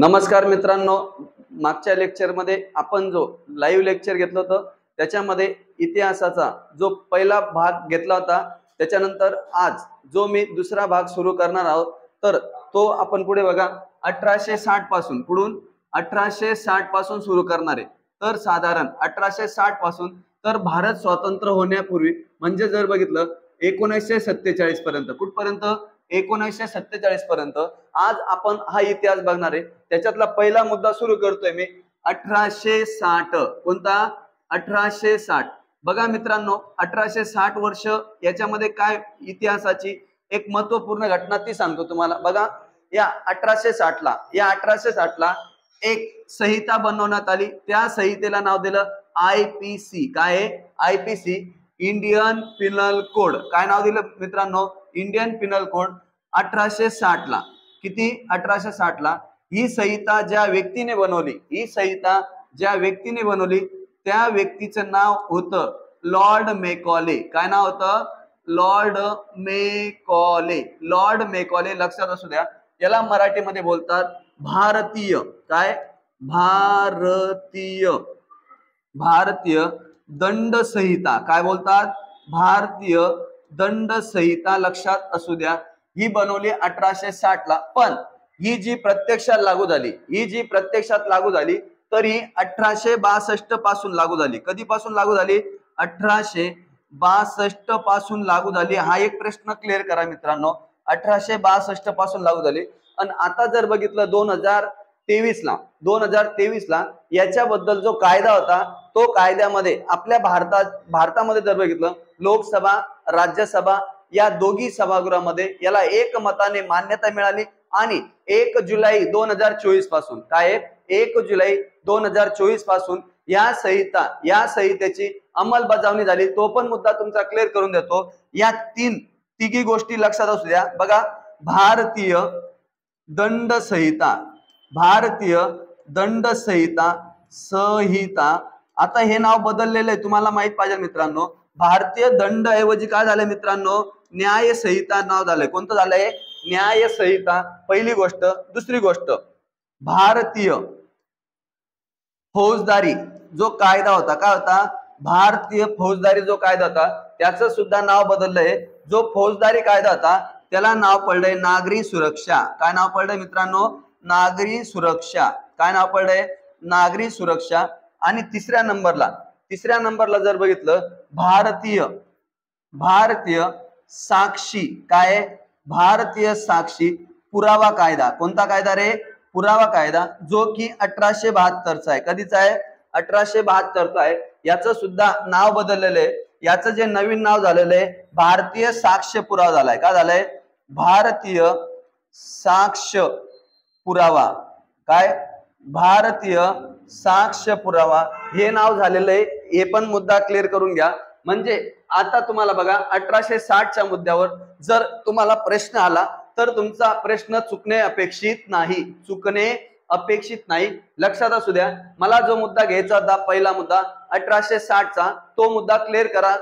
नमस्कार मित्रांनो, मागच्या लेक्चरमध्ये आपण जो लाईव्ह लेक्चर घेतलं होतं त्याच्यामध्ये इतिहासाचा जो पहिला भाग घेतला होता, त्याच्यानंतर आज जो मी दुसरा भाग सुरू करणार आहोत तर तो आपण पुढे बघा 1860 पासून पुढून 1860 पासून सुरू करणार आहे। तर साधारण 1860 पासून तर भारत स्वतंत्र होण्यापूर्वी म्हणजे जर बघितलं 1947 पर्यंत, कुठपर्यंत 1947 पर्यंत आज आपण हा इतिहास बघणार आहे। त्याच्यातला पहिला मुद्दा सुरू करतोय मी 1860। कोणता? 1860। बघा मित्रांनो, 1860 वर्ष याच्यामध्ये काय इतिहासाची एक महत्त्वपूर्ण घटना ती सांगतो तुम्हाला। बघा या 1860 ला एक संहिता बनवण्यात आली। त्या संहितेला नाव दिलं IPC। काय आहे? IPC, Indian Pinal code. काय नाव दिलं मित्रांनो? Indian Pinal code. 1860 ला किती? 1860 ला ही संहिता ज्या व्यक्तीने बनवली, ही संहिता ज्या व्यक्तीने बनवली त्या व्यक्तीचं नाव होतं लॉर्ड मेकॉले। काय नाव होतं? Lord Macaulay. लॉर्ड मेकॉले लक्षात असू द्या। याला मराठीमध्ये बोलतात भारतीय काय? भारतीय दंड संहिता। काय बोलतात? भारतीय दंड संहिता लक्षात असू द्या। ही बनवली 1860 ला, पण ही जी प्रत्यक्षात लागू झाली तर ही 1862 पासून लागू झाली। कधीपासून लागू झाली? 1862 पासून लागू झाली। हा एक प्रश्न क्लिअर करा मित्रांनो, 1862 पासून लागू झाली। आणि आता जर बघितलं 2023 ला याच्याबद्दल जो कायदा होता तो कायद्यामध्ये आपल्या भारतामध्ये जर बघितलं लोकसभा राज्यसभा या दोघी सभागृहामध्ये याला एकमताने मान्यता मिळाली आणि 1 जुलै 2024 पासून काय? 1 जुलै 2024 पासून या संहितेची अंमलबजावणी झाली। तो पण मुद्दा तुमचा क्लिअर करून देतो। या तिघी गोष्टी लक्षात असू द्या। बघा, भारतीय दंड संहिता। आता हे नाव बदललेलं आहे, तुम्हाला माहित पाहिजे मित्रांनो। भारतीय दंड ऐवजी काय झालंय मित्रांनो? न्याय संहिता नाव झालंय। कोणतं झालंय? न्याय संहिता, पहिली गोष्ट। दुसरी गोष्ट, भारतीय फौजदारी जो कायदा होता, काय होता? भारतीय फौजदारी जो कायदा होता त्याचं सुद्धा नाव बदललंय। जो फौजदारी कायदा होता त्याला नाव पडलंय नागरी सुरक्षा। काय नाव पडलंय मित्रांनो? नागरी सुरक्षा। काय नाव पडलंय? नागरी सुरक्षा। आणि तिसऱ्या नंबरला जर बघितलं भारतीय साक्षी। काय? भारतीय साक्षी पुरावा कायदा। कोणता कायदा रे? पुरावा कायदा, जो की 1872चा आहे। कधीचा आहे? 1872चा आहे। याचं सुद्धा नाव बदललेलं आहे। याचं जे नवीन नाव झालेलं आहे भारतीय साक्ष्य पुरावा झालाय। काय झालंय? भारतीय साक्ष्य पुरावा। काय? भारतीय साक्ष्य पुरावा हे नाव झालेलं आहे। हे पण मुद्दा क्लिअर करून घ्या। म्हणजे आता तुम्हाला बघा 1860च्या मुद्द्यावर जर तुम्हाला प्रश्न आला तर तुमचा प्रश्न चुकणे अपेक्षित नाही। लक्षात असू द्या। मला जो मुद्दा घ्यायचा होता पहिला मुद्दा 1860चा, तो मुद्दा क्लिअर करा।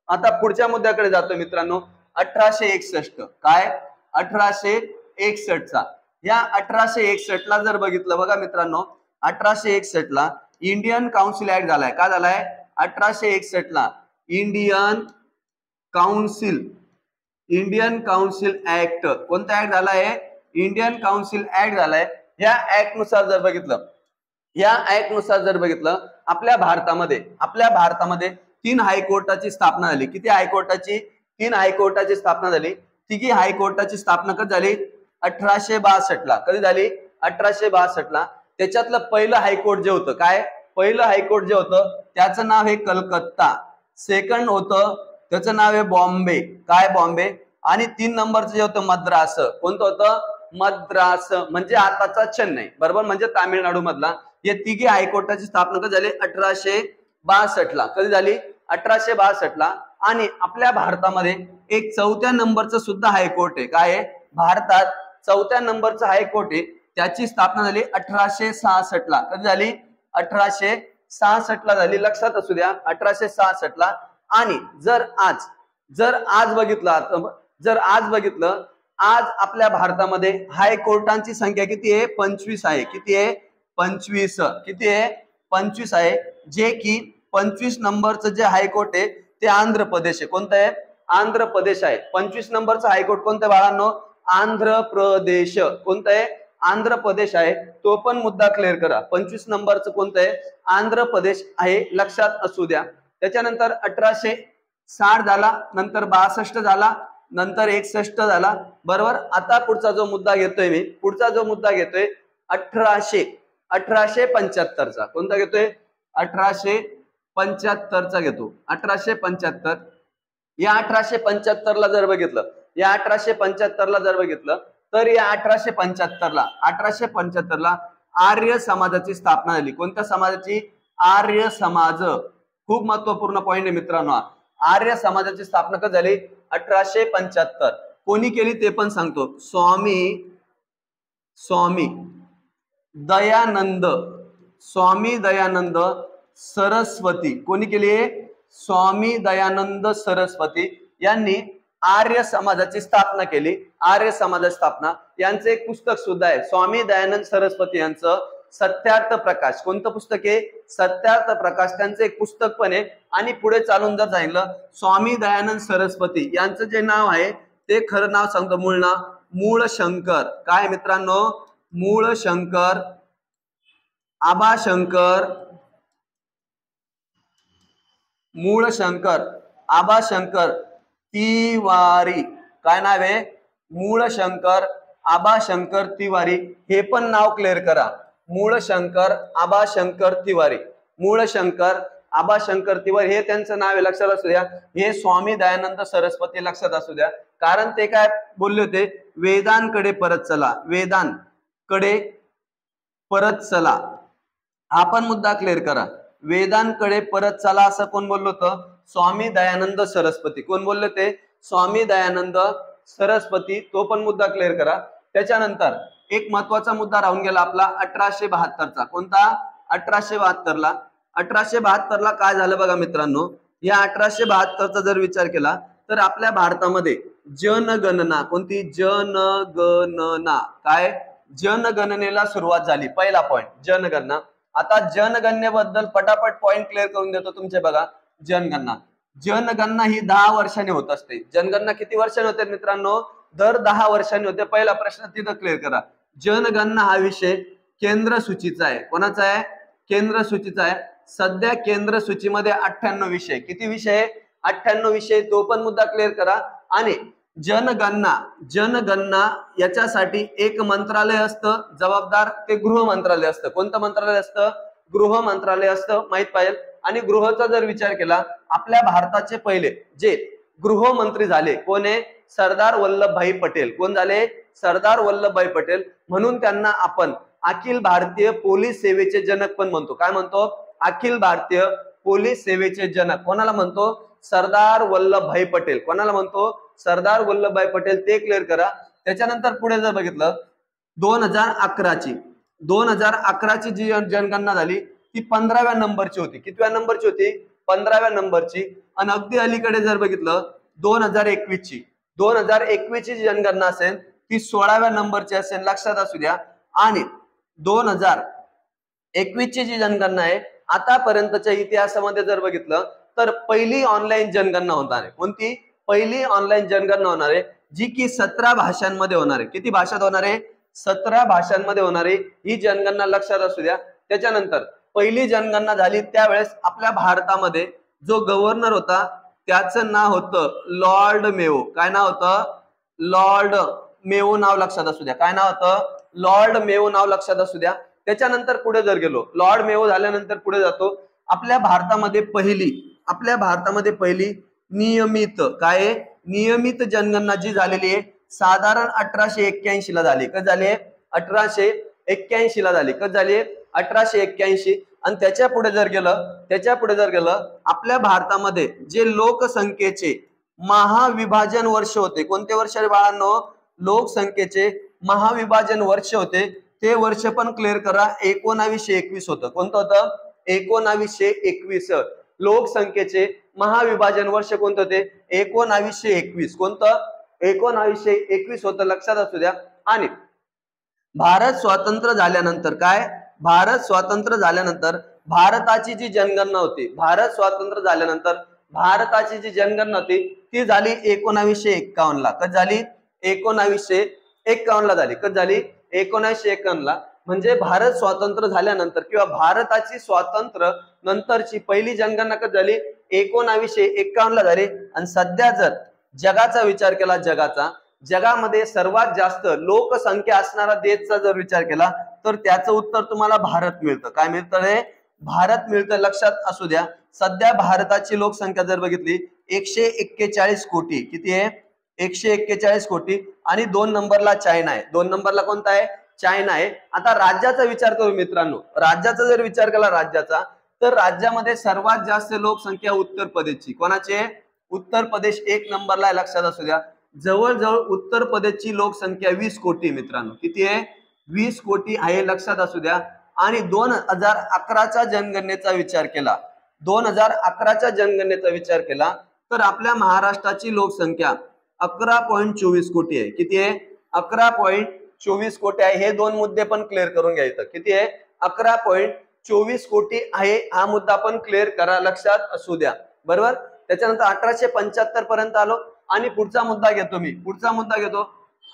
आता पुढच्या मुद्द्याकडे जातो मित्रांनो, 1861। काय? 1861चा। या 1861 ला जर बघितलं, बघा मित्रांनो, 1861 ला इंडियन काउन्सिल ऍक्ट झालाय। काय झालाय? 1861 ला इंडियन काउन्सिल ऍक्ट। कोणता ऍक्ट झालाय? इंडियन काउन्सिल ऍक्ट झालाय। या ऍक्ट नुसार जर बघितलं आपल्या भारतामध्ये 3 हायकोर्टाची स्थापना झाली। किती हायकोर्टाची? 3 हायकोर्टाची स्थापना झाली। तिघी हायकोर्टाची स्थापना कधी झाली? 1862 ला। कधी झाली? 1862 ला। त्याच्यातलं पहिलं हायकोर्ट जे होतं, काय? पहिलं हायकोर्ट जे होतं त्याचं नाव आहे कलकत्ता। सेकंड होतं त्याचं नाव आहे बॉम्बे। काय? बॉम्बे। आणि 3 नंबरचं जे होतं मद्रास। कोणतं होतं? मद्रास, म्हणजे आताचा चेन्नई, बरोबर, म्हणजे तामिळनाडू मधला। या तिघी हायकोर्टाची स्थापना कधी झाली? 1862 ला। कधी झाली? 1862 ला। आणि आपल्या भारतामध्ये एक 4थ्या नंबरचं सुद्धा हायकोर्ट आहे। काय आहे? भारतात 4थ्या नंबरचं हायकोर्ट आहे, त्याची स्थापना झाली 1866 ला। कधी झाली? 1866 ला झाली। लक्षात असू द्या, 1866 ला। आणि जर आज बघितलं आज आपल्या भारतामध्ये हायकोर्टांची संख्या किती आहे? 25 आहे. किती आहे? 25. किती आहे? 25 आहे. जे की 25 नंबरचं जे हायकोर्ट आहे ते आंध्र प्रदेश आहे. कोणतं आहे? आंध्र प्रदेश आहे. 25 नंबरचं हायकोर्ट कोणतं आहे बाळांनो? आंध्र प्रदेश. कोणतं आहे? आंध्र प्रदेश आहे. तो पण मुद्दा क्लिअर करा. 25 नंबरचं कोणतं आहे? आंध्र प्रदेश आहे, लक्षात असू द्या. त्याच्यानंतर 1860 झाला, नंतर 62 झाला, नंतर 61 झाला, बरोबर. आता पुढचा जो मुद्दा घेतोय मी, पुढचा जो मुद्दा घेतोय 1875चा. कोणता घेतोय? 1875चा घेतो. 1875. या 1875ला जर बघितलं, या 1875ला जर बघितलं तर या 1875ला आर्य समाजाची स्थापना झाली. कोणत्या समाजाची? आर्य समाज. खूप महत्वपूर्ण पॉइंट आहे मित्रांनो. आर्य समाजाची स्थापना कधी झाली? 1875. कोणी केली ते पण सांगतो. स्वामी दयानंद सरस्वती. कोणी केली? स्वामी दयानंद सरस्वती यांनी आर्य समाजाची स्थापना केली. आर्य समाजाची स्थापना. यांचं एक पुस्तक सुद्धा आहे, स्वामी दयानंद सरस्वती यांचं सत्यार्थ प्रकाश. कोणतं पुस्तक आहे? सत्यार्थ प्रकाश. त्यांचं एक पुस्तक पण आहे. आणि पुढे चालून जर सांगितलं, स्वामी दयानंद सरस्वती यांचं जे नाव आहे ते खरं नाव सांगतो. मूळ नाव मूळशंकर. काय मित्रांनो? मूळशंकर आबाशंकर तिवारी. काय नाव आहे? मूळशंकर आबाशंकर तिवारी. हे पण नाव क्लिअर करा. मूळशंकर आबाशंकर तिवारी. मूळशंकर आबाशंकर तिवारी हे त्यांचं नाव आहे, लक्षात असू द्या. हे स्वामी दयानंद सरस्वती, लक्षात असू द्या. कारण ते काय बोलले होते? वेदांकडे परत चला. वेदांकडे परत चला. हा पण मुद्दा क्लिअर करा. वेदांकडे परत चला असं कोण बोललो होतं? स्वामी दयानंद सरस्वती. कोण बोलले ते? स्वामी दयानंद सरस्वती. तो पण मुद्दा क्लिअर करा. त्याच्यानंतर एक महत्वाचा मुद्दा राहून गेला आपला 1872चा. कोणता? 1872ला. 1872ला काय झालं बघा मित्रांनो. या 1872चा जर विचार केला तर आपल्या भारतामध्ये जनगणना. कोणती? जनगणना. काय? जनगणनेला सुरुवात झाली. पहिला पॉइंट जनगणना. आता जनगणनेबद्दल पटापट पॉइंट क्लिअर करून देतो तुमचे. बघा, जनगणना ही 10 वर्षांनी होत असते. जनगणना किती वर्षांनी होते मित्रांनो? दर 10 वर्षांनी होते. पहिला प्रश्न तिथं क्लिअर करा. जनगणना हा विषय केंद्र सूचीचा आहे. कोणाचा आहे? केंद्र सूचीचा आहे. सध्या केंद्र सूचीमध्ये 98 विषय. किती विषय? 98 विषय. तो पण मुद्दा क्लिअर करा. आणि जनगणना याच्यासाठी एक मंत्रालय असतं जबाबदार, ते गृह मंत्रालय असतं. कोणतं मंत्रालय असतं? गृह मंत्रालय असतं, माहित पाहिजे. आणि गृहाचा जर विचार केला, आपल्या भारताचे पहिले जे गृहमंत्री झाले कोण आहे? सरदार वल्लभभाई पटेल. कोण झाले? सरदार वल्लभभाई पटेल. म्हणून त्यांना आपण अखिल भारतीय पोलीस सेवेचे जनक पण म्हणतो. काय म्हणतो? अखिल भारतीय पोलीस सेवेचे जनक कोणाला म्हणतो? सरदार वल्लभभाई पटेल. कोणाला म्हणतो? सरदार वल्लभभाई पटेल. ते क्लिअर करा. त्याच्यानंतर पुढे जर बघितलं 2011ची जी जनगणना झाली ती 15व्या नंबरची होती. कितव्या नंबरची होती? 15व्या नंबरची. आणि अगदी अलीकडे जर बघितलं 2021ची जी जनगणना असेल ती 16व्या नंबरची असेल, लक्षात असू द्या. आणि 2021ची जी जनगणना आहे आतापर्यंतच्या इतिहासामध्ये जर बघितलं तर पहिली ऑनलाईन जनगणना होणार आहे. कोणती? पहिली ऑनलाईन जनगणना होणार आहे, जी की 17 भाषांमध्ये होणार आहे. किती भाषात होणार आहे? 17 भाषांमध्ये होणार आहे ही जनगणना, लक्षात असू द्या. त्याच्यानंतर पहिली जनगणना झाली त्यावेळेस आपल्या भारतामध्ये जो गव्हर्नर होता त्याचं नाव होतं लॉर्ड मेयो. काय नाव होतं? लॉर्ड मेयो नाव लक्षात असू द्या. काय नाव होतं? लॉर्ड मेयो नाव लक्षात असू द्या. त्याच्यानंतर पुढे जर गेलो, लॉर्ड मेयो झाल्यानंतर पुढे जातो. आपल्या भारतामध्ये पहिली नियमित, काय नियमित जनगणना जी झालेली आहे साधारण 1881 ला झाली. कधी झाली? 1881 ला झाली. कधी झाली? 1881. आणि त्याच्या पुढे जर गेलं आपल्या भारतामध्ये जे लोकसंख्येचे महाविभाजन वर्ष होते. कोणते वर्ष रे बाळांनो? लोकसंख्येचे महाविभाजन वर्ष होते. ते वर्ष पण क्लिअर करा. 1921 होतं. कोणतं होतं? 1921. लोकसंख्येचे महाविभाजन वर्ष कोणतं होते? 1921. कोणतं? 1921 होतं, लक्षात असू द्या. आणि भारत स्वतंत्र झाल्यानंतर काय, भारत स्वतंत्र झाल्यानंतर भारताची जी जनगणना होती, भारत स्वतंत्र झाल्यानंतर भारताची जी जनगणना होती ती झाली 1951 ला. कधी झाली? 1951 ला झाली. कधी झाली? 1951 ला. म्हणजे भारत स्वतंत्र झाल्यानंतर किंवा भारताची स्वातंत्र्य नंतरची पहिली जनगणना कधी झाली? 1951 ला झाली. आणि सध्या जर जगाचा विचार केला, जगामध्ये सर्वात जास्त लोकसंख्या असणारा देशचा जर विचार केला तर त्याचं उत्तर तुम्हाला भारत मिळतं. काय मिळतं रे? भारत मिळतं. लक्षात असू द्या. सध्या भारताची लोकसंख्या जर बघितली 141 कोटी. किती आहे? 141 कोटी. आणि 2 नंबरला चायना आहे. 2 नंबरला कोणता आहे? चायना आहे. आता राज्याचा विचार करू मित्रांनो. राज्याचा जर विचार केला राज्याचा, तर राज्यामध्ये सर्वात जास्त लोकसंख्या उत्तर प्रदेशची. कोणाची आहे? उत्तर प्रदेश 1 नंबरला आहे. लक्षात असू द्या. जवळजवळ उत्तर प्रदेशची लोकसंख्या 20 कोटी मित्रांनो. किती आहे? 20 कोटी आहे. लक्षात असू द्या. आणि 2011च्या जनगणनेचा विचार केला, 2011च्या जनगणनेचा विचार केला तर आपल्या महाराष्ट्राची लोकसंख्या 11.24 कोटी आहे. किती आहे? 11.24 कोटी आहे. हे दोन मुद्दे पण क्लिअर करून घ्यायचं. किती आहे? 11.24 कोटी आहे. हा मुद्दा पण क्लिअर करा. लक्षात असू द्या. बरोबर. त्याच्यानंतर 1875 पर्यंत आलो. आणि पुढचा मुद्दा घेतो मी. पुढचा मुद्दा घेतो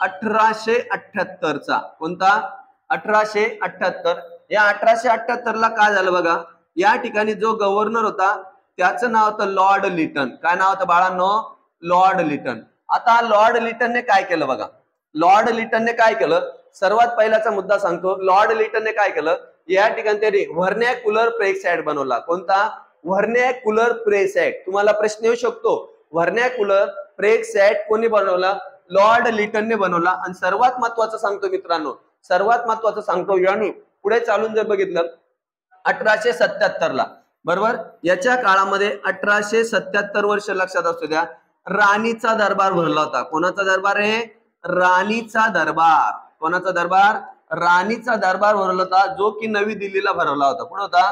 1878 चा. कोणता? 1878. या 1878 ला काय झालं बघा. या ठिकाणी जो गव्हर्नर होता त्याचं नाव होतं लॉर्ड लिटन. काय नाव होतं बाळांनो? Lord Lytton. आता लॉर्ड लिटनने काय केलं बघा. लॉर्ड लिटनने काय केलं? सर्वात पहिल्याचा मुद्दा सांगतो. लॉर्ड लिटनने काय केलं? या ठिकाणी त्यांनी व्हर्नॅक्युलर प्रेस ऍक्ट बनवला. कोणता? Vernacular press act. तुम्हाला प्रश्न येऊ शकतो. व्हर्नॅक्युलर प्रेस ऍक्ट कोणी बनवला? लॉर्ड लिटनने बनवला. आणि सर्वात महत्वाचं सांगतो मित्रांनो, सर्वात महत्वाचं सांगतो. यांनी पुढे चालून जर बघितलं 1877 ला. बरोबर. याच्या काळामध्ये 1877 वर्ष लक्षात असू द्या. राणीचा दरबार भरला होता. कोणाचा दरबार आहे? राणीचा दरबार. कोणाचा दरबार? राणीचा दरबार भरवला होता, जो की नवी दिल्लीला भरवला होता. कोण होता?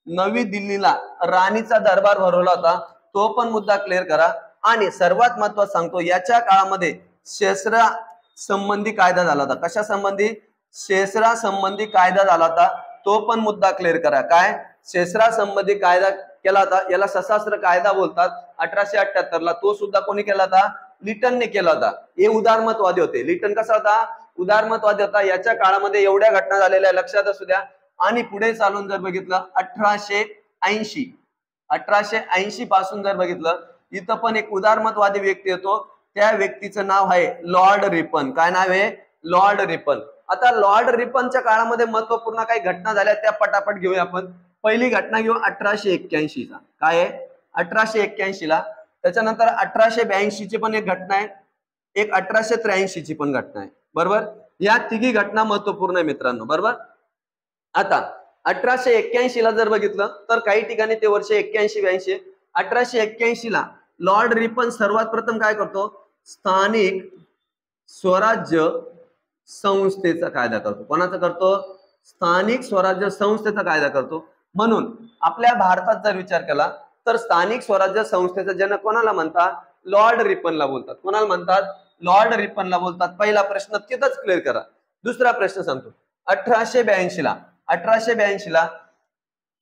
नवी दिल्लीला राणीचा दरबार भरवला होता. तो पण मुद्दा क्लिअर करा. आणि सर्वात महत्वाचं सांगतो, याच्या काळामध्ये शस्त्रा संबंधी कायदा झाला होता. कशा संबंधी? शस्त्रा संबंधी कायदा झाला होता. तो पण मुद्दा क्लिअर करा. काय? शस्त्रा संबंधी कायदा केला होता. याला सशस्त्र कायदा बोलतात. 1878 ला. तो सुद्धा कोणी केला होता? लिटनने केला होता. हे उदारमतवादी होते. लिटन कसा होता? उदारमतवादी होता. याच्या काळामध्ये एवढ्या घटना झालेल्या लक्षात असू द्या. आणि पुढे चालून जर बघितलं 1880 पासून जर बघितलं, इथं पण एक उदारमतवादी व्यक्ती येतो. त्या व्यक्तीचं नाव आहे लॉर्ड रिपन. काय नाव आहे? Lord Ripon. आता लॉर्ड रिपनच्या काळामध्ये महत्वपूर्ण काही घटना झाल्या, त्या पटापट घेऊया आपण. पहिली घटना घेऊ 1881 चा. काय आहे? 1881 ला. त्याच्यानंतर 1882 ची पण एक घटना आहे. एक 1883 ची पण घटना आहे. बरोबर. या तिघी घटना महत्वपूर्ण आहे मित्रांनो. बरोबर. आता 1881 ला जर बघितलं तर काही ठिकाणी ते वर्ष 81-82. 1881 ला लॉर्ड रिपन सर्वात प्रथम काय करतो? स्थानिक स्वराज्य संस्थेचा कायदा करतो. कोणाचा करतो? स्थानिक स्वराज्य संस्थेचा कायदा करतो. म्हणून आपल्या भारतात जर विचार केला तर स्थानिक स्वराज्य संस्थेचा जनक कोणाला म्हणतात? लॉर्ड रिपनला बोलतात. कोणाला म्हणतात? लॉर्ड रिपनला बोलतात. पहिला प्रश्न तिथंच क्लिअर करा. दुसरा प्रश्न सांगतो. 1882 ला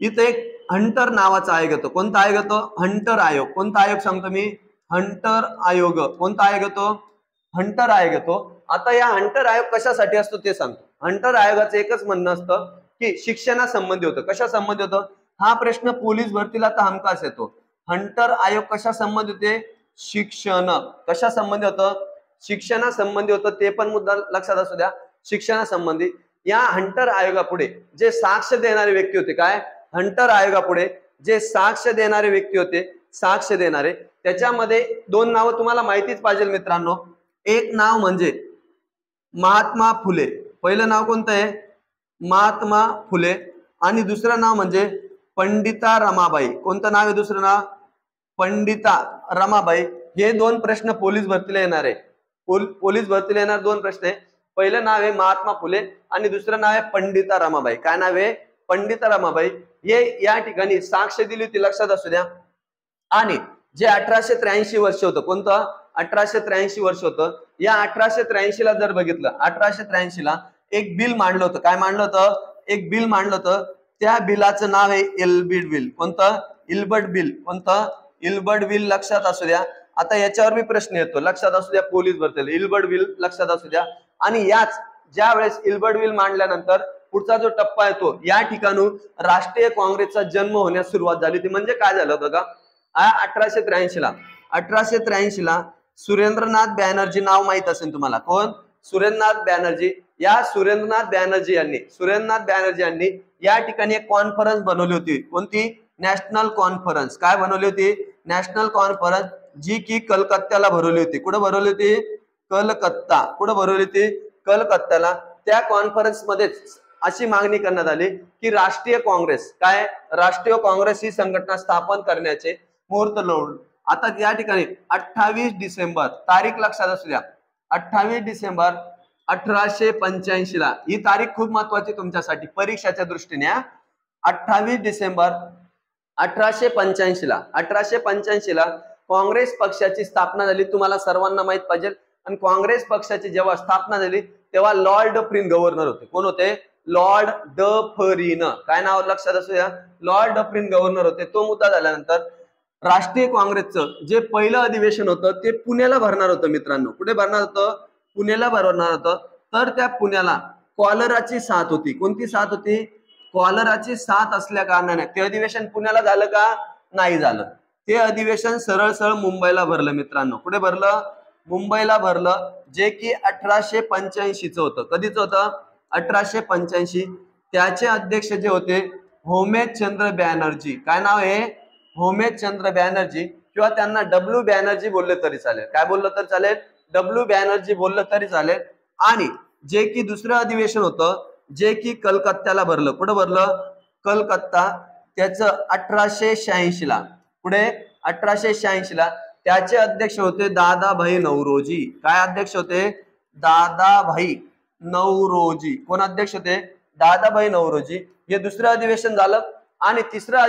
इथे एक हंटर नावाचा आयोग येतो. कोणता आयोग येतो? हंटर आयोग. कोणता आयोग सांगतो मी? हंटर आयोग. कोणता आयोग येतो? हंटर आयोग येतो. आता या हंटर आयोग कशासाठी असतो ते सांगतो. हंटर आयोगाचं एकच म्हणणं असतं की शिक्षणासंबंधी होतं. कशा संबंधी होतं? हा प्रश्न पोलीस भरतीला तर हमखास येतो. हंटर आयोग कशा संबंधी होते? शिक्षण. कशा संबंधी होतं? शिक्षणासंबंधी होतं. ते पण मुद्दा लक्षात असू द्या. शिक्षणासंबंधी. या हंटर आयोगापुढे जे साक्ष देणारे व्यक्ती होते, काय? हंटर आयोगापुढे जे साक्ष देणारे व्यक्ती होते, साक्ष देणारे, त्याच्यामध्ये दोन नावं तुम्हाला माहितीच पाहिजे मित्रांनो. एक नाव म्हणजे महात्मा फुले. पहिलं नाव कोणतं आहे? महात्मा फुले. आणि दुसरं नाव म्हणजे पंडिता रमाबाई. कोणतं नाव आहे दुसरं नाव? पंडिता रमाबाई. हे दोन प्रश्न पोलीस भरतीला येणार आहे. पोलीस भरतीला येणार दोन प्रश्न आहे. पहिलं नाव आहे महात्मा फुले आणि दुसरं नाव आहे पंडिता रमाबाई. काय नाव आहे? पंडिता रमाबाई. हे या ठिकाणी साक्ष दिली होती. लक्षात असू द्या. आणि जे 1883 वर्ष होतं, कोणतं? 1883 वर्ष होतं. या 1883 ला जर बघितलं, 1883 ला एक बिल मांडलं होतं. काय मांडलं होतं? एक बिल मांडलं होतं. त्या बिलाचं नाव आहे इल्बर्ट बिल. कोणतं? Ilbert bill. कोणतं? Ilbert bill. लक्षात असू द्या. आता याच्यावर मी प्रश्न येतो, लक्षात असू द्या. पोलीस भरतील इल्बर्ट बिल लक्षात असू द्या. आणि याच ज्या वेळेस इल्बर्ट बिल मांडल्यानंतर पुढचा जो टप्पा येतो, या ठिकाणी राष्ट्रीय काँग्रेसचा जन्म होण्यास सुरुवात झाली होती. म्हणजे काय झालं होतं का? 1883 ला 1883 ला सुरेंद्रनाथ बॅनर्जी नाव माहित असेल तुम्हाला. कोण? सुरेंद्रनाथ बॅनर्जी. या सुरेंद्रनाथ बॅनर्जी यांनी या ठिकाणी एक कॉन्फरन्स बनवली होती. कोणती? National conference. काय बनवली होती? नॅशनल कॉन्फरन्स, जी की कलकत्त्याला भरवली होती. कुठे भरवली होती? कलकत्ता. कुठे भरवली होती? कलकत्त्याला. त्या कॉन्फरन्स मध्ये अशी मागणी करण्यात आली की राष्ट्रीय काँग्रेस, काय? राष्ट्रीय काँग्रेस ही संघटना स्थापन करण्याचे मुहूर्त लावून. आता या ठिकाणी 28 डिसेंबर तारीख लक्षात असू द्या. 28 डिसेंबर 1885 ला, ही तारीख खूप महत्वाची तुमच्यासाठी परीक्षाच्या दृष्टीने. 28 डिसेंबर 1885 ला 1885 ला काँग्रेस पक्षाची स्थापना झाली. तुम्हाला सर्वांना माहित पाहिजे. आणि काँग्रेस पक्षाची जेव्हा स्थापना झाली तेव्हा लॉर्ड डफरीन गव्हर्नर होते. कोण होते? Lord Dufferin. काय नाव लक्षात असू द्या? लॉर्ड डफरीन गव्हर्नर होते. तो मुद्दा झाल्यानंतर राष्ट्रीय काँग्रेसचं जे पहिलं अधिवेशन होतं ते पुण्याला भरणार होतं मित्रांनो. कुठे भरणार होतं? पुण्याला भरणार होतं. तर त्या पुण्याला कॉलराची साथ होती. कोणती साथ होती? कॉलराची साथ असल्या कारणाने ते अधिवेशन पुण्याला झालं का? नाही झालं. ते अधिवेशन सरळ सरळ मुंबईला भरलं मित्रांनो. कुठे भरलं? मुंबईला भरलं. जे की 1885 होतं. कधीच होतं? 1885. त्याचे अध्यक्ष जे होते होमेचंद्र बॅनर्जी. काय नाव आहे? होमेचंद्र बॅनर्जी, किंवा त्यांना डब्ल्यू बॅनर्जी बोलले तरी चालेल. काय बोललं तरी चालेल? डब्ल्यू बॅनर्जी बोललं तरी चालेल. आणि जे की दुसरं अधिवेशन होतं जे की कलकत्त्याला भरलं. कुठं भरलं? कलकत्ता. त्याचं 1886 ला. पुढे 1886 ला त्याचे अध्यक्ष होते दादाभाई नौरोजी. काय अध्यक्ष होते? दादाभाई नौरोजी. कोण अध्यक्ष होते? दादाभाई नौरोजी. हे दुसरं अधिवेशन झालं. आणि तिसरं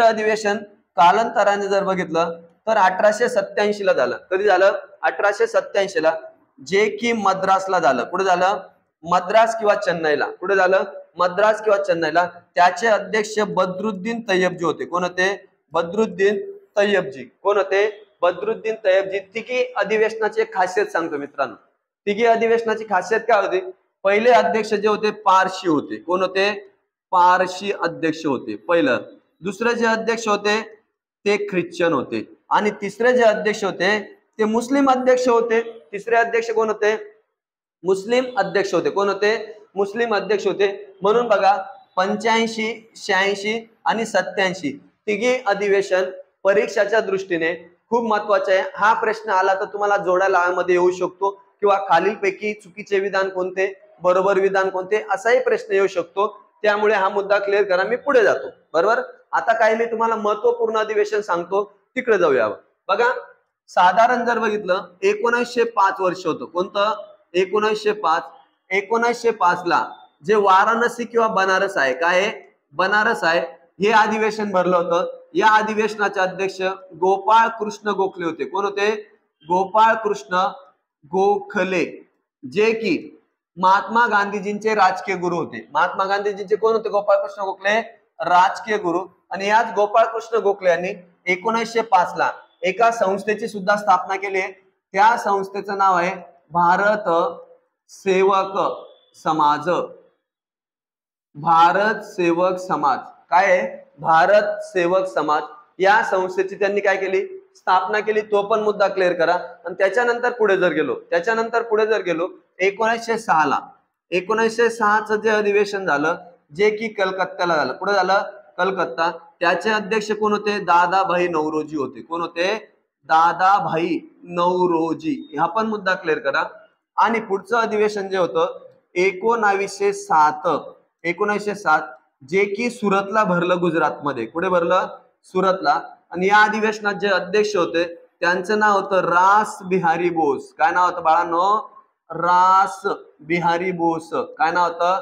अधिवेशन कालांतराने जर बघितलं तर 1887 ला झालं. कधी झालं? 1887 ला. जे की मद्रासला झालं. कुठे झालं? मद्रास किंवा चेन्नईला. कुठे झालं? मद्रास किंवा चेन्नईला. त्याचे अध्यक्ष बद्रुद्दीन तय्यबजी होते. कोण होते? बद्रुद्दीन तय्यबजी. कोण होते? बद्रुद्दीन तय्यबजी. तिघी अधिवेशनाची एक खासियत सांगतो मित्रांनो. तिघी अधिवेशनाची खासियत काय होती? पहिले अध्यक्ष जे होते पारशी होते. कोण होते? पारशी अध्यक्ष होते पहिलं. दुसरे जे अध्यक्ष होते ते ख्रिश्चन होते. आणि तिसरे जे अध्यक्ष होते ते मुस्लिम अध्यक्ष होते. तिसरे अध्यक्ष कोण होते? मुस्लिम अध्यक्ष होते. कोण होते? मुस्लिम अध्यक्ष होते. म्हणून बघा 85, 86 आणि 87 तिघी अधिवेशन परीक्षाच्या दृष्टीने खूप महत्वाचे आहे. हा प्रश्न आला तर तुम्हाला जोड्या मध्ये येऊ शकतो, किंवा खालीलपैकी चुकीचे विधान कोणते, बरोबर विधान कोणते, असाही प्रश्न येऊ शकतो. त्यामुळे हा मुद्दा क्लिअर करा. मी पुढे जातो. बरोबर. आता काही मी तुम्हाला महत्वपूर्ण अधिवेशन सांगतो, तिकडे जाऊया. बघा, साधारण जर बघितलं 1905 वर्ष होतं. कोणतं? 1905. 1905 ला जे वाराणसी किंवा बनारस आहे, काय बनारस आहे, हे अधिवेशन भरलं होतं. या अधिवेशनाचे अध्यक्ष गोपाळ कृष्ण गोखले होते. कोण होते? गोपाळ कृष्ण गोखले, जे की महात्मा गांधीजींचे राजकीय गुरु होते. महात्मा गांधीजींचे कोण होते? गोपाळ कृष्ण गोखले, राजकीय गुरु. आणि याच गोपाळ कृष्ण गोखले यांनी 1905 ला एका संस्थेची सुद्धा स्थापना केली. त्या संस्थेचं नाव आहे भारत सेवक समाज. भारत सेवक समाज. काय आहे? भारत सेवक समाज. या संस्थेची त्यांनी काय केली? स्थापना केली. तो पण मुद्दा क्लिअर करा. आणि त्याच्यानंतर पुढे जर गेलो 1906 ला 1906चं जे अधिवेशन झालं जे की कलकत्त्याला झालं. कुठे झालं? कलकत्ता. त्याचे अध्यक्ष कोण होते? दादाभाई नौरोजी होते. कोण होते? दादाभाई नौरोजी. हा पण मुद्दा क्लिअर करा. आणि पुढचं अधिवेशन जे होतं 1907 जे की सुरतला भरलं, गुजरातमध्ये. कुठे भरलं? सुरतला. आणि या अधिवेशनात जे अध्यक्ष होते त्यांचं नाव होतं रास बिहारी बोस. काय नाव होतं बाळांनो? रास बिहारी बोस. काय नाव होतं?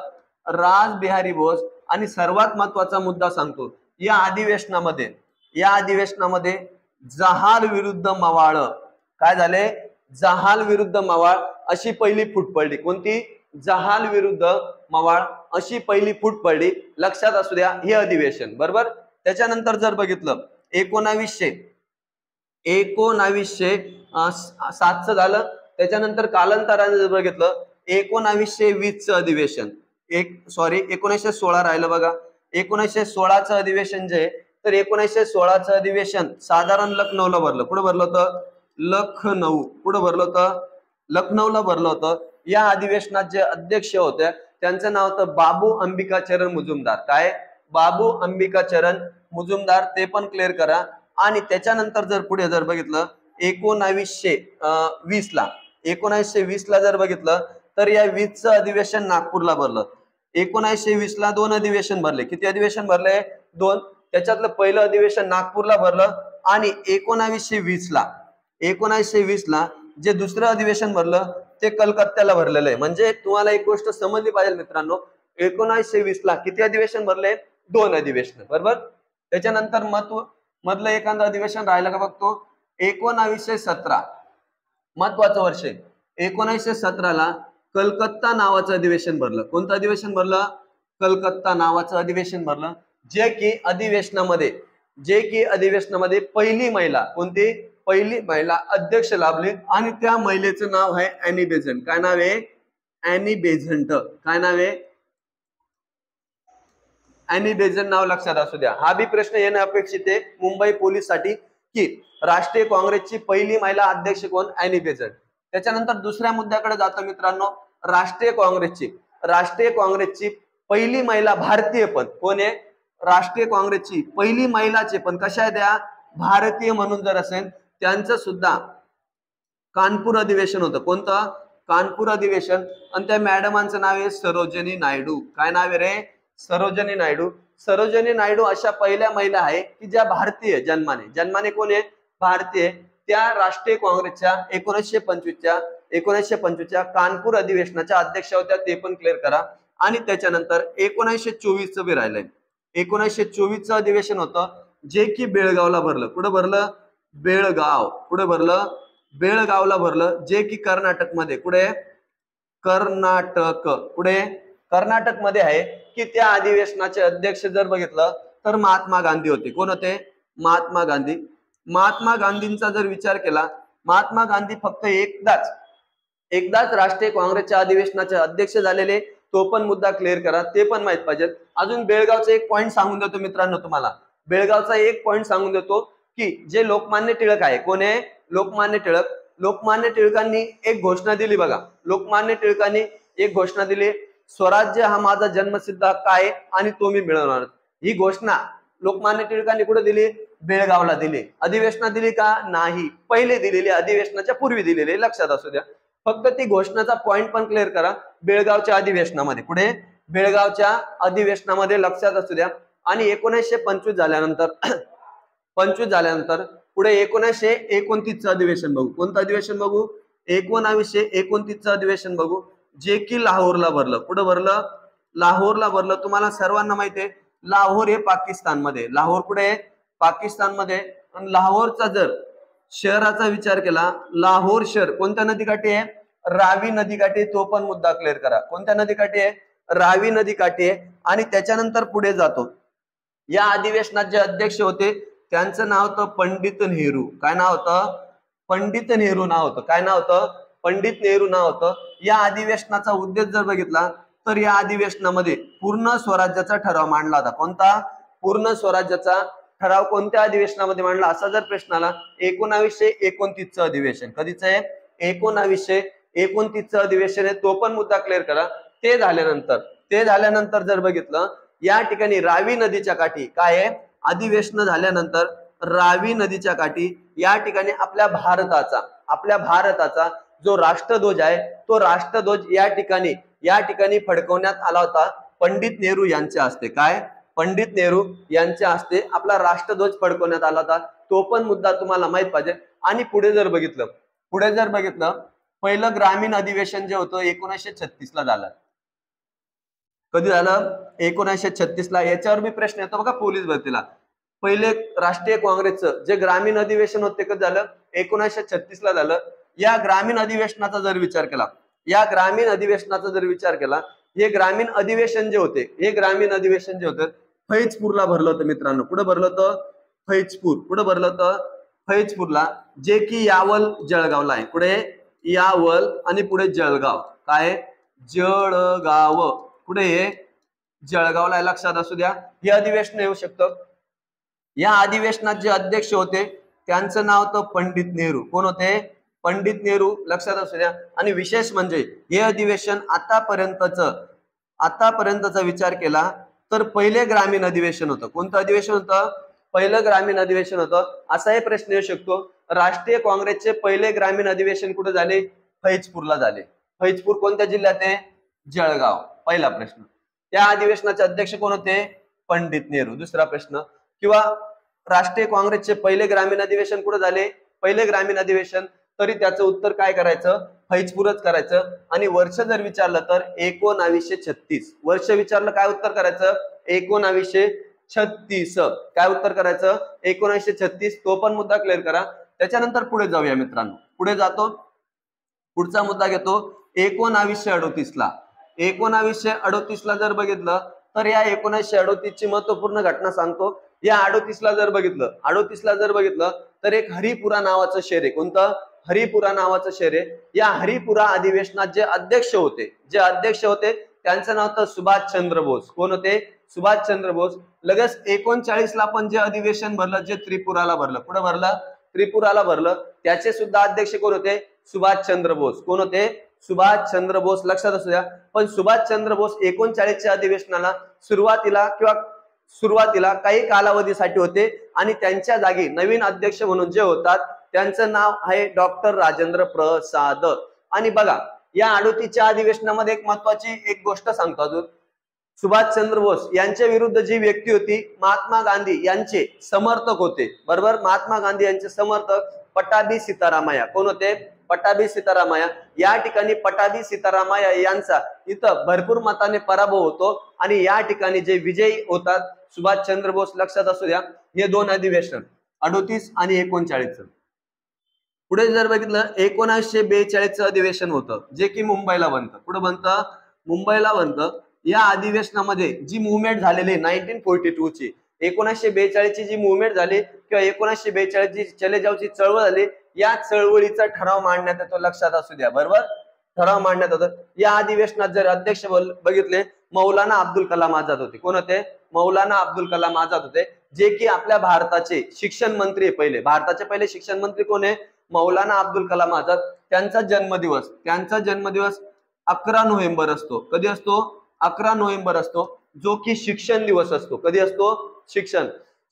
रास बिहारी बोस. आणि सर्वात महत्वाचा मुद्दा सांगतो, या अधिवेशनामध्ये जहाल विरुद्ध मवाळ, काय झाले, जहाल विरुद्ध मवाळ अशी पहिली फूट पडली. कोणती? जहाल विरुद्ध मवाळ अशी पहिली फूट पडली. लक्षात असू द्या हे अधिवेशन. बरोबर. त्याच्यानंतर जर बघितलं 1900 झालं. त्याच्यानंतर कालांतराने जर बघितलं 1920 अधिवेशन, 1916 राहिलं बघा. 1916 अधिवेशन जे, तर 1916 अधिवेशन साधारण लखनौला भरलं. कुठं भरलं होतं? लखनौ. कुठं भरलं होतं? लखनौला भरलं होतं. या अधिवेशनात जे अध्यक्ष होते त्यांचं नाव होतं बाबू अंबिकाचरण मुजुमदार. काय? बाबू अंबिकाचरण मुजुमदार. ते पण क्लिअर करा. आणि त्याच्यानंतर जर पुढे जर बघितलं 1920 ला जर बघितलं तर या 20चं अधिवेशन नागपूरला भरलं. 1920 ला 2 अधिवेशन भरले. किती अधिवेशन भरले? 2. त्याच्यातलं पहिलं अधिवेशन नागपूरला भरलं. आणि 1920 ला जे दुसरं अधिवेशन भरलं ते कलकत्त्याला भरलेलं आहे. म्हणजे तुम्हाला एक गोष्ट समजली पाहिजे मित्रांनो, 1920 ला किती अधिवेशन भरले? 2 अधिवेशन. बरोबर. त्याच्यानंतर मधलं एखादं अधिवेशन राहिलं का बघतो. 1917 महत्वाचं वर्ष आहे. 1917 ला कलकत्ता नावाचं अधिवेशन भरलं. कोणतं अधिवेशन भरलं? कलकत्ता नावाचं अधिवेशन भरलं. जे की अधिवेशनामध्ये पहिली महिला, कोणती? पहिली महिला अध्यक्ष लाभली. आणि त्या महिलेचं नाव आहे ॲनी बेझंट. काय नाव आहे? Annie Besant. काय नाव आहे? ॲनी बेझंट नाव लक्षात असू द्या. हा बी प्रश्न येणं अपेक्षित आहे मुंबई पोलीस साठी की राष्ट्रीय काँग्रेसची पहिली महिला अध्यक्ष कोण? Annie Besant. त्याच्यानंतर दुसऱ्या मुद्द्याकडे जातो मित्रांनो. राष्ट्रीय काँग्रेसची पहिली महिला भारतीय पण कोण आहे? राष्ट्रीय काँग्रेसची पहिली महिलाचे पण कशा आहे त्या? भारतीय म्हणून जर असेल त्यांचं सुद्धा कानपूर अधिवेशन होतं. कोणतं? कानपूर अधिवेशन. आणि त्या मॅडमांचं नाव आहे सरोजिनी नायडू. काय नाव आहे रे? सरोजिनी नायडू. सरोजिनी नायडू अशा पहिल्या महिला आहे की ज्या भारतीय जन्माने कोण आहे? भारतीय. त्या राष्ट्रीय काँग्रेसच्या 1925च्या कानपूर अधिवेशनाच्या अध्यक्ष होत्या. ते पण क्लिअर करा. आणि त्याच्यानंतर 1924चं बी राहिलंय. 1924चं अधिवेशन होतं जे की बेळगावला भरलं. कुठं भरलं? बेळगाव. कुठे भरलं? बेळगावला भरलं. जे की कर्नाटकमध्ये. कुठे? कर्नाटक. कुठे? कर्नाटकमध्ये आहे. की त्या अधिवेशनाचे अध्यक्ष जर बघितलं तर महात्मा गांधी होते. कोण होते? महात्मा गांधी. महात्मा गांधींचा जर विचार केला, महात्मा गांधी फक्त एकदाच राष्ट्रीय काँग्रेसच्या अधिवेशनाचे अध्यक्ष झालेले. तो पण मुद्दा क्लिअर करा. ते पण माहित पाहिजे. अजून बेळगावचा एक पॉईंट सांगून देतो मित्रांनो तुम्हाला. बेळगावचा एक पॉईंट सांगून देतो की जे लोकमान्य टिळक आहे. कोण आहे? लोकमान्य टिळक. लोकमान्य टिळकांनी एक घोषणा दिली बघा. लोकमान्य टिळकांनी एक घोषणा दिली, स्वराज्य हा माझा जन्मसिद्ध हक्क आहे आणि तो मी मिळवणार. ही घोषणा लोकमान्य टिळकांनी कुठे दिली? बेळगावला दिली. अधिवेशनात दिली का? नाही. पहिले दिलेली, अधिवेशनाच्या पूर्वी दिलेली. लक्षात असू द्या. फक्त ती घोषणाचा पॉइंट पण क्लिअर करा. बेळगावच्या अधिवेशनामध्ये. कुठे? बेळगावच्या अधिवेशनामध्ये. लक्षात असू द्या. आणि 1925 झाल्यानंतर पुढे 1929चं अधिवेशन बघू. कोणतं अधिवेशन बघू? 1929चं अधिवेशन बघू. जे की लाहोरला भरलं. कुठं भरलं? लाहोरला भरलं. तुम्हाला सर्वांना माहिती आहे लाहोर हे पाकिस्तानमध्ये. लाहोर कुठे आहे? पाकिस्तानमध्ये. आणि लाहोरचा जर शहराचा विचार केला, लाहोर शहर कोणत्या नदीकाठी आहे? रावी नदीकाठी. तो पण मुद्दा क्लिअर करा. कोणत्या नदीकाठी आहे? रावी नदीकाठी आहे. आणि त्याच्यानंतर पुढे जातो. या अधिवेशनात जे अध्यक्ष होते त्यांचं नाव होतं पंडित नेहरू. काय नाव होतं? पंडित नेहरू नाव होतं. काय नाव होतं? पंडित नेहरू नाव होतं. या अधिवेशनाचा उद्देश जर बघितला तर या अधिवेशनामध्ये पूर्ण स्वराज्याचा ठराव मांडला होता. कोणता? पूर्ण स्वराज्याचा ठराव कोणत्या अधिवेशनामध्ये मांडला असा जर प्रश्न आला, 1929चं अधिवेशन. कधीच आहे? 1929चं अधिवेशन आहे. तो पण मुद्दा क्लिअर करा. ते झाल्यानंतर जर बघितलं या ठिकाणी रावी नदीच्या काठी काय आहे? अधिवेशन झाल्यानंतर रावी नदीच्या काठी या ठिकाणी आपल्या भारताचा जो राष्ट्रध्वज आहे तो राष्ट्रध्वज या ठिकाणी फडकवण्यात आला होता पंडित नेहरू यांच्या हस्ते. काय? पंडित नेहरू यांच्या हस्ते आपला राष्ट्रध्वज फडकवण्यात आला होता. तो पण मुद्दा तुम्हाला माहित पाहिजे. आणि पुढे जर बघितलं पहिलं ग्रामीण अधिवेशन जे होतं 1936 ला झालं. कधी झालं? 1936 ला. याच्यावर मी प्रश्न येतो बघा पोलीस भरतीला. पहिले राष्ट्रीय काँग्रेसचं जे ग्रामीण अधिवेशन होते कधी झालं, 1936 ला झालं. या ग्रामीण अधिवेशनाचा जर विचार केला, हे ग्रामीण अधिवेशन जे होते, फैजपूरला भरलं होतं मित्रांनो. कुठं भरलं होतं? फैजपूरला, जे की यावल जळगावला आहे. पुढे यावल आणि पुढे जळगाव. काय? जळगाव. पुढे हे जळगावला आहे, लक्षात असू द्या. हे अधिवेशन येऊ शकतं. या अधिवेशनात जे अध्यक्ष होते त्यांचं नाव होतं पंडित नेहरू. कोण होते? पंडित नेहरू, लक्षात असू द्या. आणि विशेष म्हणजे हे अधिवेशन आतापर्यंतचा विचार केला तर पहिले ग्रामीण अधिवेशन होतं. कोणतं अधिवेशन होतं? पहिलं ग्रामीण अधिवेशन होतं. असाही प्रश्न येऊ शकतो, राष्ट्रीय काँग्रेसचे पहिले ग्रामीण अधिवेशन कुठे झाले? फैजपूरला झाले. फैजपूर कोणत्या जिल्ह्यात आहे? जळगाव. पहिला प्रश्न. त्या अधिवेशनाचे अध्यक्ष कोण होते? पंडित नेहरू. दुसरा प्रश्न, किंवा राष्ट्रीय काँग्रेसचे पहिले ग्रामीण अधिवेशन कुठे झाले? पहिले ग्रामीण अधिवेशन, तरी त्याचं उत्तर काय करायचं? फैजपूरच करायचं. आणि वर्ष जर विचारलं तर 1936. वर्ष विचारलं, काय उत्तर करायचं? 1936. काय उत्तर करायचं? 1936. तो पण मुद्दा क्लिअर करा. त्याच्यानंतर पुढे जाऊया मित्रांनो. पुढे जातो, पुढचा मुद्दा घेतो 1938ला. 1938ला जर बघितलं तर या 1938 ची महत्वपूर्ण घटना सांगतो. या 38ला जर बघितलं तर एक हरिपुरा नावाचं शहर आहे. कोणतं? हरिपुरा नावाचं शहर आहे. या हरिपुरा अधिवेशनात जे अध्यक्ष होते त्यांचं नाव होतं सुभाषचंद्र बोस. कोण होते? सुभाषचंद्र बोस. लगेच 39ला पण जे अधिवेशन भरलं, जे त्रिपुराला भरलं. कुठं भरलं? त्रिपुराला भरलं. त्याचे सुद्धा अध्यक्ष कोण होते? सुभाषचंद्र बोस. कोण होते? सुभाषचंद्र बोस. लक्षात असू द्या. पण सुभाषचंद्र बोस 39च्या अधिवेशनाला सुरुवातीला काही कालावधीसाठी होते आणि त्यांच्या जागी नवीन अध्यक्ष म्हणून जे होतात त्यांचं नाव आहे डॉक्टर राजेंद्र प्रसाद. आणि बघा, या 38च्या अधिवेशनामध्ये एक महत्वाची गोष्ट सांगतो अजून. सुभाषचंद्र बोस यांच्या विरुद्ध जी व्यक्ती होती, महात्मा गांधी यांचे समर्थक होते. बरोबर? महात्मा गांधी यांचे समर्थक पटाभी सीतारामय्या. कोण होते? पटाभी सीतारामय्या. या ठिकाणी पटाभी सीतारामय्या यांचा इथं भरपूर मताने पराभव होतो आणि या ठिकाणी जे विजयी होतात सुभाषचंद्र बोस. लक्षात असू द्या. हे दोन अधिवेशन 38 आणि 39. पुढे जर बघितलं 1942चं अधिवेशन होतं, जे की मुंबईला बनतं. कुठं बनतं? मुंबईला बनतं. या अधिवेशनामध्ये जी मुवमेंट झालेली 1942 ची, 1942 ची जी मुवमेंट झाली किंवा 1942 ची चले जावची चळवळ झाली, या चळवळीचा ठराव मांडण्यात येतो. लक्षात असू द्या. बरोबर? ठराव मांडण्यात होतं. या अधिवेशनात जर अध्यक्ष बघितले, मौलाना अब्दुल कलाम आझाद होते. कोण होते? मौलाना अब्दुल कलाम आझाद होते, जे की आपल्या भारताचे शिक्षण मंत्री आहे. भारताचे पहिले शिक्षण मंत्री कोण आहे? मौलाना अब्दुल कलाम आझाद. त्यांचा जन्मदिवस 11 नोव्हेंबर असतो. कधी असतो? 11 नोव्हेंबर असतो, जो की शिक्षण दिवस असतो. कधी असतो?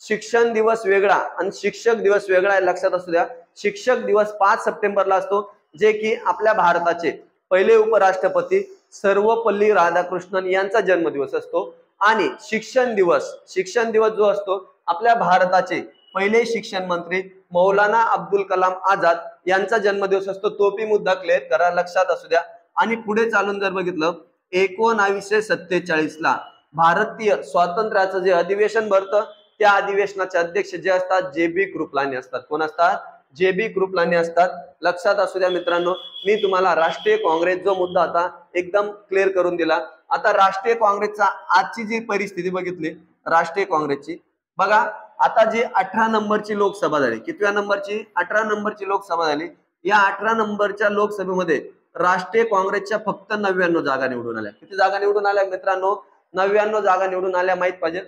शिक्षण दिवस वेगळा आणि शिक्षक दिवस वेगळा आहे. लक्षात असू द्या. शिक्षक दिवस 5 सप्टेंबरला असतो, जे की आपल्या भारताचे पहिले उपराष्ट्रपती सर्वपल्ली राधाकृष्णन यांचा जन्मदिवस असतो. आणि शिक्षण दिवस जो असतो, आपल्या भारताचे पहिले शिक्षण मंत्री मौलाना अब्दुल कलाम आझाद यांचा जन्मदिवस असतो. तो पी मुद्दा क्लिअर करा. लक्षात असू द्या. आणि पुढे चालून जर बघितलं 1947ला भारतीय स्वातंत्र्याचं जे अधिवेशन भरतं, त्या अधिवेशनाचे अध्यक्ष जे असतात जे.बी. कृपलानी असतात. कोण असतात? जे.बी. कृपलानी असतात. लक्षात असू द्या मित्रांनो. मी तुम्हाला राष्ट्रीय काँग्रेस जो मुद्दा होता एकदम क्लिअर करून दिला. आता राष्ट्रीय काँग्रेसचा आजची जी परिस्थिती बघितली राष्ट्रीय काँग्रेसची, बघा आता जी 18 नंबरची लोकसभा झाली, कितव्या नंबरची? 18 नंबरची लोकसभा झाली. या 18 नंबरच्या लोकसभेमध्ये राष्ट्रीय काँग्रेसच्या फक्त 99 जागा निवडून आल्या. किती जागा निवडून आल्या मित्रांनो? 99 जागा निवडून आल्या, माहित पाहिजे.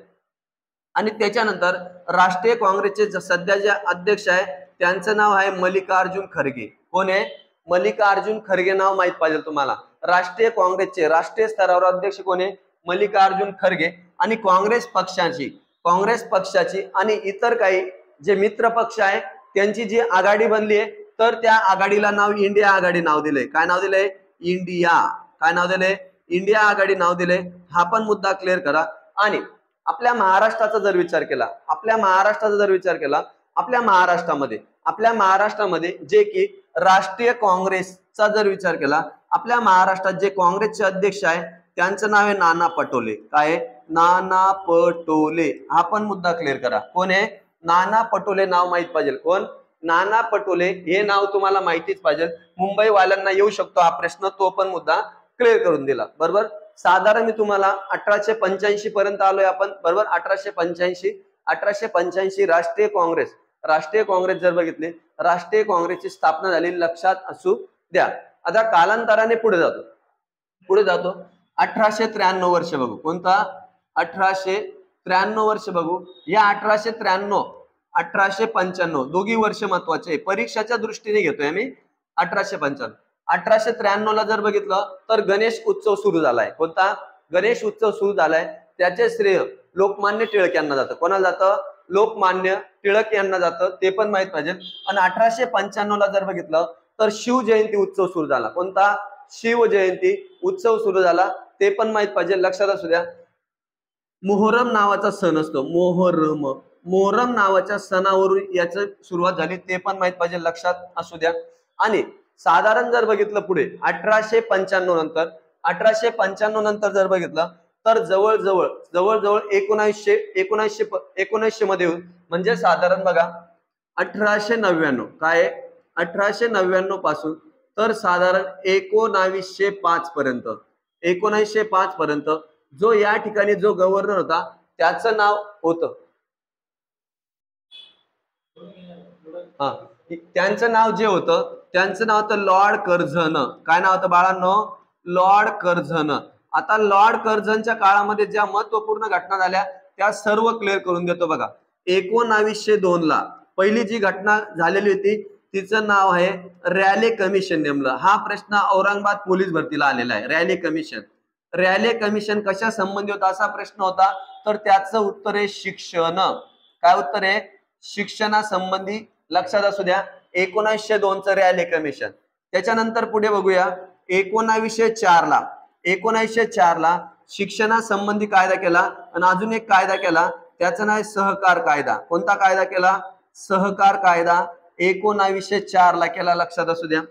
आणि त्याच्यानंतर राष्ट्रीय काँग्रेसचे सध्या जे अध्यक्ष आहे त्यांचं नाव आहे मल्लिकार्जुन खरगे. कोण आहे? मल्लिकार्जुन खरगे नाव माहित पाहिजे तुम्हाला. राष्ट्रीय काँग्रेसचे राष्ट्रीय स्तरावर अध्यक्ष कोण आहे? मल्लिकार्जुन खरगे. आणि काँग्रेस पक्षाची आणि इतर काही जे मित्र पक्ष आहे त्यांची जी आघाडी बनली आहे, तर त्या आघाडीला नाव इंडिया आघाडी नाव दिले. काय नाव दिले? इंडिया. काय नाव दिले? इंडिया आघाडी नाव दिले. हा पण मुद्दा क्लिअर करा. आणि आपल्या महाराष्ट्राचा जर विचार केला, आपल्या महाराष्ट्रामध्ये जे की राष्ट्रीय काँग्रेसचा जर विचार केला, आपल्या महाराष्ट्रात जे काँग्रेसचे अध्यक्ष आहे त्यांचं नाव आहे नाना पटोले. काय आहे? नाना पटोले. हा पण मुद्दा क्लिअर करा. कोण आहे? नाना पटोले नाव माहित पाहिजे. कोण? नाना पटोले हे नाव तुम्हाला माहितीच पाहिजे. मुंबई वाल्यांना येऊ शकतो हा प्रश्न, तो पण मुद्दा क्लिअर करून दिला. बरोबर. साधारण मी तुम्हाला 1885 पर्यंत आलोय आपण. बरोबर. 1885 राष्ट्रीय काँग्रेस जर बघितले, राष्ट्रीय काँग्रेसची स्थापना झाली, लक्षात असू द्या. आता कालांतराने पुढे जातो 1893 वर्ष बघू. कोणता? 1893 वर्ष बघू. या 1893 1895 दोघी वर्ष महत्वाचे. परीक्षाच्या दृष्टीने घेतोय आम्ही 1895. 1893 ला जर बघितलं तर गणेश उत्सव सुरू झालाय. कोणता? गणेश उत्सव सुरू झालाय. त्याचे श्रेय लोकमान्य टिळक यांना जातं. कोणाला जातं? लोकमान्य टिळक यांना जातं. ते पण माहित पाहिजे. आणि 1895 ला जर बघितलं तर शिवजयंती उत्सव सुरू झाला. कोणता? शिवजयंती उत्सव सुरू झाला. ते पण माहित पाहिजे. लक्षात असू द्या. मोहरम नावाचा सण असतो. मोहरम नावाच्या सणावरून याची सुरुवात झाली. ते पण माहित पाहिजे. लक्षात असू द्या. आणि साधारण जर बघितलं पुढे 1895 नंतर जर बघितलं तर जवळजवळ 1900 मध्ये म्हणजे साधारण बघा 1899. काय? 1899 पासून तर साधारण 1905 पर्यंत जो या ठिकाणी जो गव्हर्नर होता त्याचं नाव होतं, त्यांचं नाव जे होतं त्यांचं नाव होतं लॉर्ड कर्झन. काय नाव होतं बाळांनो? Lord Curzon. आता लॉर्ड कर्झनच्या काळामध्ये ज्या महत्वपूर्ण घटना झाल्या त्या सर्व क्लिअर करून देतो बघा. 1902 ला पहिली जी घटना झालेली होती तिचं नाव आहे रॅले कमिशन नेमलं. हा प्रश्न औरंगाबाद पोलीस भरतीला आलेला आहे. रॅले कमिशन कशा संबंधी होता असा प्रश्न होता. तर त्याचं उत्तर आहे शिक्षण. काय उत्तर आहे? शिक्षणासंबंधी. लक्षात असू द्या. 1902 चं रॅले कमिशन. त्याच्यानंतर पुढे बघूया 1904 ला शिक्षणासंबंधी कायदा केला. आणि अजून एक कायदा केला त्याचं नाव आहे सहकार कायदा. कोणता कायदा केला? सहकार कायदा 1904 ला केला. लक्षात असू द्या.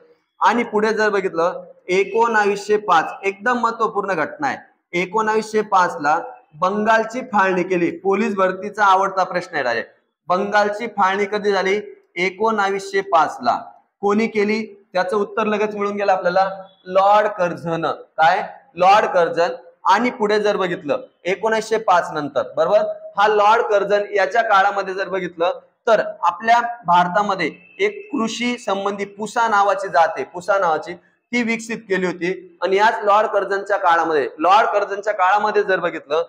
आणि पुढे जर बघितलं 1905 एकदम महत्वपूर्ण घटना आहे. 1905 ला बंगालची फाळणी केली. पोलीस भरतीचा आवडता प्रश्न आहे डायरेक्ट. बंगालची फाळणी कधी झाली? 1905 ला. कोणी केली? त्याचं उत्तर लगेच मिळून गेलं आपल्याला. Lord Curzon. काय? Lord Curzon. आणि पुढे जर बघितलं 1905 नंतर, बरोबर, हा लॉर्ड कर्झन याच्या काळामध्ये जर बघितलं तर आपल्या भारतामध्ये एक कृषी संबंधी पुसा नावाची जात आहे. पुसा नावाची ती विकसित केली होती. आणि याच लॉर्ड कर्झनच्या काळामध्ये जर बघितलं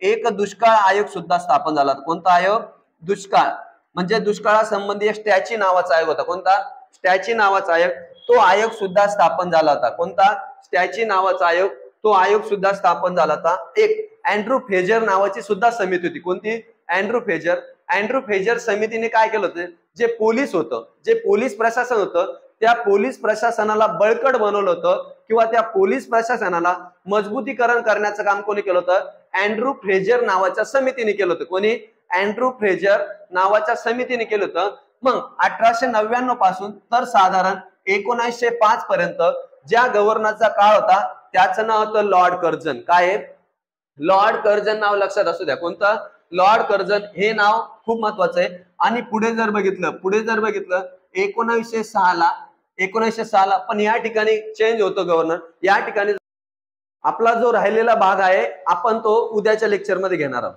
एक दुष्काळ आयोग सुद्धा स्थापन झाला. कोणता आयोग? दुष्काळ. म्हणजे दुष्काळासंबंधी स्टॅची नावाचा आयोग होता. कोणता? स्टॅची नावाचा आयोग. तो आयोग सुद्धा स्थापन झाला होता. कोणता? स्टॅची नावाचा आयोग. तो आयोग सुद्धा स्थापन झाला होता. एक अँड्रू फ्रेजर नावाची सुद्धा समिती होती. कोणती? अँड्रू फ्रेजर समितीने काय केलं होतं? जे पोलीस प्रशासन होतं त्या पोलीस प्रशासनाला बळकट बनवलं होतं किंवा त्या पोलीस प्रशासनाला मजबूतीकरण करण्याचं काम कोणी केलं होतं? अँड्रू फ्रेजर नावाच्या समितीने केलं होतं. कोणी? अँड्रू फ्रेजर नावाच्या समितीने केलं होतं. मग 1899 पासून तर साधारण 1905 पर्यंत ज्या गव्हर्नरचा काळ होता त्याचं नाव होतं लॉर्ड कर्झन. काय? लॉर्ड कर्झन नाव लक्षात असू द्या. कोणतं? लॉर्ड कर्झन हे नाव खूप महत्वाचं आहे. आणि पुढे जर बघितलं 1906 ला पण या ठिकाणी चेंज होतो गव्हर्नर. या ठिकाणी आपला जो राहिलेला भाग आहे आपण तो उद्याच्या लेक्चर मध्ये घेणार आहोत.